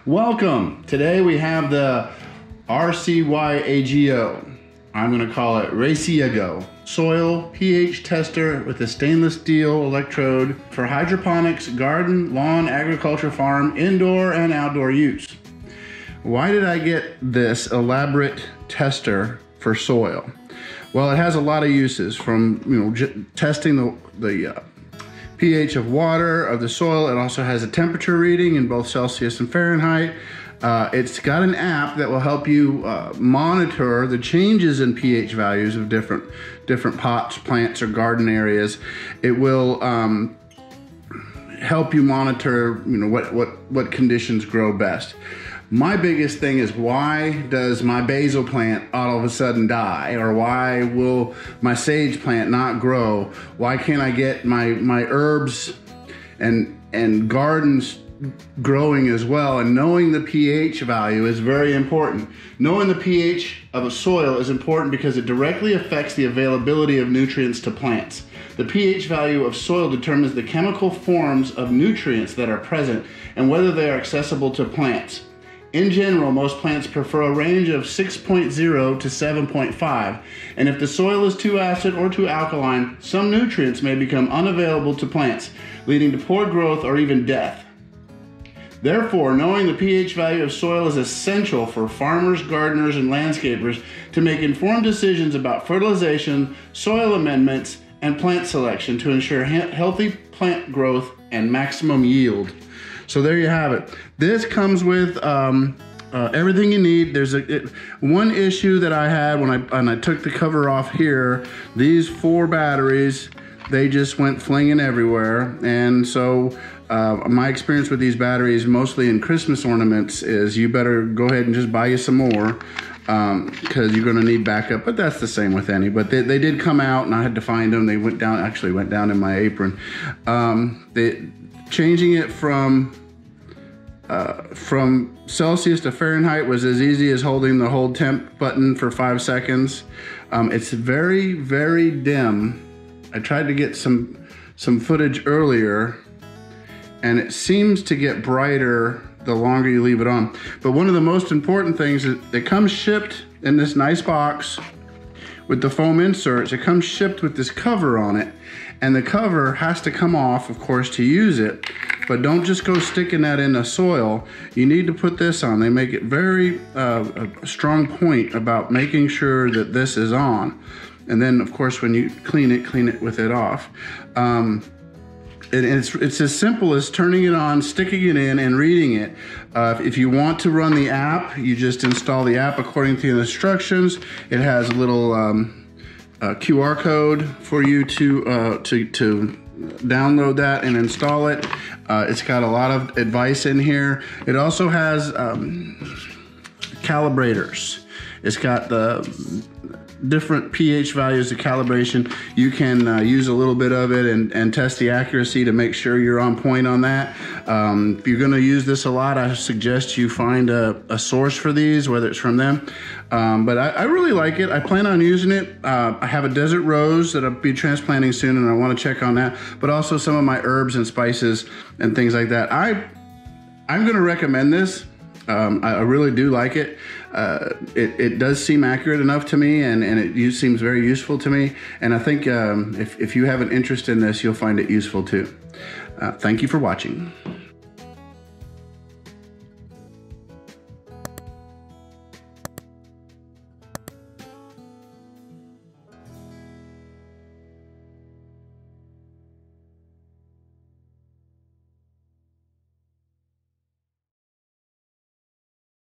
Welcome. Today we have the RCYAGO. I'm going to call it RCYAGO soil pH tester with a stainless steel electrode for hydroponics, garden, lawn, agriculture, farm, indoor and outdoor use. Why did I get this elaborate tester for soil? Well, it has a lot of uses, from testing the pH of water, of the soil. It also has a temperature reading in both Celsius and Fahrenheit. It's got an app that will help you monitor the changes in pH values of different pots, plants, or garden areas. It will help you monitor what conditions grow best. My biggest thing is, why does my basil plant all of a sudden die? Or why will my sage plant not grow? Why can't I get my herbs and gardens growing as well? And knowing the pH value is very important. Knowing the pH of a soil is important because it directly affects the availability of nutrients to plants. The pH value of soil determines the chemical forms of nutrients that are present and whether they are accessible to plants. In general, most plants prefer a range of 6.0 to 7.5, and if the soil is too acid or too alkaline, some nutrients may become unavailable to plants, leading to poor growth or even death. Therefore, knowing the pH value of soil is essential for farmers, gardeners, and landscapers to make informed decisions about fertilization, soil amendments, and plant selection to ensure healthy plant growth and maximum yield. So there you have it. This comes with everything you need. There's one issue that I had when I took the cover off here. These 4 batteries, they just went flinging everywhere. And so my experience with these batteries, mostly in Christmas ornaments, is you better go ahead and just buy you some more, because you're going to need backup. But that's the same with any. But they did come out, and I had to find them. They went down in my apron. Changing it from Celsius to Fahrenheit was as easy as holding the hold temp button for 5 seconds. It's very, very dim. I tried to get some footage earlier, and it seems to get brighter the longer you leave it on. But one of the most important things is it comes shipped in this nice box with the foam inserts. It comes shipped with this cover on it, and the cover has to come off, of course, to use it. But don't just go sticking that in the soil. You need to put this on. They make it very a strong point about making sure that this is on. And then, of course, when you clean it with it off. It's as simple as turning it on, sticking it in, and reading it. If you want to run the app, you just install the app according to the instructions. It has a little QR code for you to download that and install it. It's got a lot of advice in here. It also has calibrators. It's got the different pH values of calibration. You can use a little bit of it and test the accuracy to make sure you're on point on that. If you're going to use this a lot, I suggest you find a source for these, whether it's from them. But I really like it. I plan on using it. I have a desert rose that I'll be transplanting soon, and I want to check on that. But also some of my herbs and spices and things like that. I'm going to recommend this. I really do like it. It does seem accurate enough to me, and it seems very useful to me. And I think if you have an interest in this, you'll find it useful too. Thank you for watching.